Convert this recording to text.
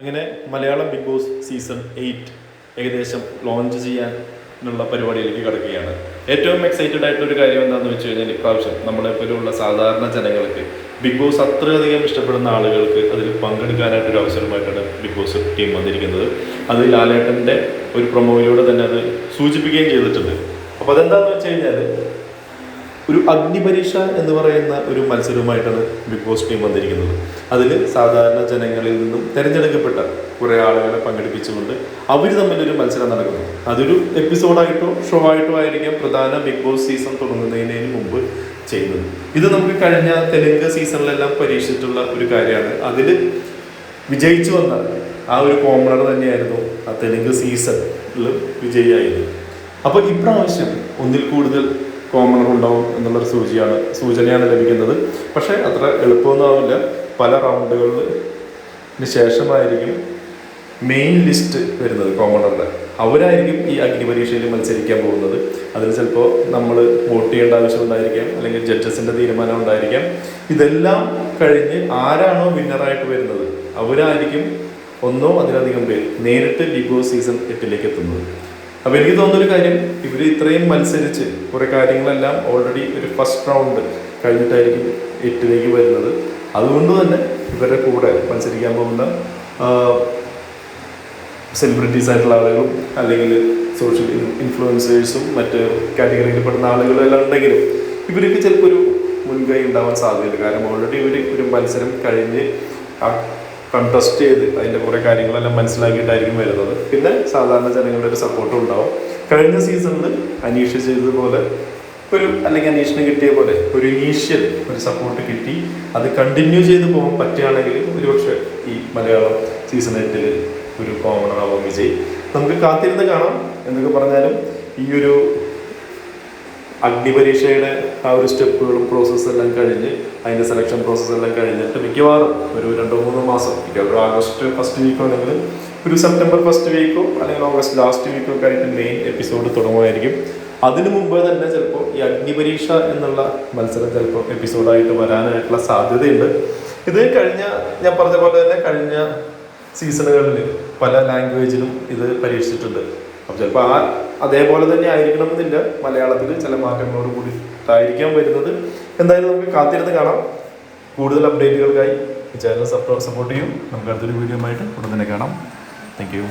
അങ്ങനെ Malayalam big boss season 8 ഏകദേശം launch ചെയ്യാനുള്ള പരിപാടിയിലേക്ക് കിടക്കുകയാണ്. ഏറ്റവും എക്സൈറ്റഡ് ആയിട്ടൊരു കാര്യം എന്താണെന്ന് വെച്ച് കഴിഞ്ഞാൽ ഇപ്രാവശ്യം നമ്മളെപ്പോലുള്ള സാധാരണ ജനങ്ങൾക്ക് ബിഗ് ബോസ് അത്രയധികം ഇഷ്ടപ്പെടുന്ന ആളുകൾക്ക് അതിൽ പങ്കെടുക്കാനായിട്ടൊരു അവസരമായിട്ടാണ് ബിഗ് ബോസ് ടീം വന്നിരിക്കുന്നത്. അത് ലാലേട്ടൻ്റെ ഒരു പ്രൊമോയിലൂടെ തന്നെ അത് സൂചിപ്പിക്കുകയും ചെയ്തിട്ടുണ്ട്. അപ്പോൾ അതെന്താണെന്ന് വെച്ച് കഴിഞ്ഞാൽ ഒരു അഗ്നിപരീക്ഷ എന്ന് പറയുന്ന ഒരു മത്സരവുമായിട്ടാണ് ബിഗ് ബോസ് ടീം വന്നിരിക്കുന്നത്. അതിൽ സാധാരണ ജനങ്ങളിൽ നിന്നും തിരഞ്ഞെടുക്കപ്പെട്ട കുറേ ആളുകളെ പങ്കെടുപ്പിച്ചുകൊണ്ട് അവർ തമ്മിലൊരു മത്സരം നടക്കുന്നു. അതൊരു എപ്പിസോഡായിട്ടോ ഷോ ആയിട്ടോ ആയിരിക്കാം പ്രധാന ബിഗ് ബോസ് സീസൺ തുടങ്ങുന്നതിന് മുമ്പ് ചെയ്യുന്നത്. ഇത് നമുക്ക് കഴിഞ്ഞ തെലുങ്ക് സീസണിലെല്ലാം പരീക്ഷിച്ചിട്ടുള്ള ഒരു കാര്യമാണ്. അതിൽ വിജയിച്ചു വന്ന ആ ഒരു കോമണർ തന്നെയായിരുന്നു ആ തെലുങ്ക് സീസണിൽ വിജയിയായത്. അപ്പോൾ ഇപ്രാവശ്യം ഒന്നിൽ കൂടുതൽ കോമണർ ഉണ്ടാവും എന്നുള്ളൊരു സൂചനയാണ് ലഭിക്കുന്നത്. പക്ഷേ അത്ര എളുപ്പമൊന്നും ആവില്ല. പല റൗണ്ടുകളിന് ശേഷമായിരിക്കും മെയിൻ ലിസ്റ്റ് വരുന്നത് കോമണറുടെ. അവരായിരിക്കും ഈ അഗ്നിപരീക്ഷയിൽ മത്സരിക്കാൻ പോകുന്നത്. അതിൽ ചിലപ്പോൾ നമ്മൾ വോട്ട് ചെയ്യേണ്ട ആവശ്യം ഉണ്ടായിരിക്കാം, അല്ലെങ്കിൽ ജഡ്ജസിൻ്റെ തീരുമാനം ഉണ്ടായിരിക്കാം. ഇതെല്ലാം കഴിഞ്ഞ് ആരാണോ വിന്നറായിട്ട് വരുന്നത് അവരായിരിക്കും ഒന്നോ അതിലധികം പേര് നേരിട്ട് ബിഗ് ബോസ് സീസൺ 8 എത്തുന്നത്. അപ്പോൾ എനിക്ക് തോന്നുന്നൊരു കാര്യം, ഇവർ ഇത്രയും മത്സരിച്ച് കുറേ കാര്യങ്ങളെല്ലാം ഓൾറെഡി ഒരു ഫസ്റ്റ് റൗണ്ട് കഴിഞ്ഞിട്ടായിരിക്കും 8 വരുന്നത്. അതുകൊണ്ട് തന്നെ ഇവരുടെ കൂടെ മത്സരിക്കാൻ പോകുന്ന സെലിബ്രിറ്റീസ് ആയിട്ടുള്ള ആളുകളും അല്ലെങ്കിൽ സോഷ്യൽ ഇൻഫ്ലുവൻസേഴ്സും മറ്റ് കാറ്റഗറിയിൽ പെടുന്ന ആളുകളും എല്ലാം ഉണ്ടെങ്കിലും ഇവർക്ക് ചിലപ്പോൾ ഒരു മുൻകൈ ഉണ്ടാവാൻ സാധ്യതയുണ്ട്. കാരണം ഓൾറെഡി ഇവർ ഒരു മത്സരം കഴിഞ്ഞ് കണ്ടസ്റ്റ് ചെയ്ത് അതിൻ്റെ കുറേ കാര്യങ്ങളെല്ലാം മനസ്സിലാക്കിയിട്ടായിരിക്കും വരുന്നത്. പിന്നെ സാധാരണ ജനങ്ങളുടെ ഒരു സപ്പോർട്ടും ഉണ്ടാവും. കഴിഞ്ഞ സീസണിൽ അനീഷ് ചെയ്തതുപോലെ അല്ലെങ്കിൽ അനീഷിന് കിട്ടിയ പോലെ ഒരു ഇനീഷ്യൽ ഒരു സപ്പോർട്ട് കിട്ടി. അത് കണ്ടിന്യൂ ചെയ്ത് പോകാൻ പറ്റുകയാണെങ്കിൽ ഒരുപക്ഷെ ഈ മലയാളം സീസൺ 8 ഒരു കോമണർ ആവാം വിജയ്. നമുക്ക് കാത്തിരുന്ന് കാണാം. എന്നൊക്കെ പറഞ്ഞാലും ഈ ഒരു അഗ്നിപരീക്ഷയുടെ ആ ഒരു സ്റ്റെപ്പുകളും പ്രോസസ്സെല്ലാം കഴിഞ്ഞ് അതിൻ്റെ സെലക്ഷൻ പ്രോസസ്സെല്ലാം കഴിഞ്ഞിട്ട് മിക്കവാറും ഒരു 2-3 മാസം, ഒരു ആഗസ്റ്റ് ഫസ്റ്റ് വീക്കോ അല്ലെങ്കിൽ ഒരു സെപ്റ്റംബർ ഫസ്റ്റ് വീക്കോ അല്ലെങ്കിൽ ഓഗസ്റ്റ് ലാസ്റ്റ് വീക്കോ ഒക്കെ ആയിട്ട് മെയിൻ എപ്പിസോഡ് തുടങ്ങുമായിരിക്കും. അതിനു മുമ്പ് തന്നെ ചിലപ്പോൾ ഈ അഗ്നിപരീക്ഷ എന്നുള്ള മത്സരം ചിലപ്പോൾ എപ്പിസോഡായിട്ട് വരാനായിട്ടുള്ള സാധ്യതയുണ്ട്. ഇത് ഞാൻ പറഞ്ഞ പോലെ തന്നെ കഴിഞ്ഞ സീസണുകളിൽ പല ലാംഗ്വേജിലും ഇത് പരീക്ഷിച്ചിട്ടുണ്ട്. അപ്പോൾ ചിലപ്പോൾ അതേപോലെ തന്നെ ആയിരിക്കണം എന്നില്ല, മലയാളത്തിൽ ചില മാറ്റങ്ങളോട് കൂടി ആയിരിക്കാം വരുന്നത്. എന്തായാലും നമുക്ക് കാത്തിരുന്ന് കാണാം. കൂടുതൽ അപ്ഡേറ്റുകൾക്കായി ഈ ചാനൽ സപ്പോർട്ട് ചെയ്യും. നമുക്ക് അടുത്തൊരു വീഡിയോ ആയിട്ട് ഉടൻ തന്നെ കാണാം. Thank you.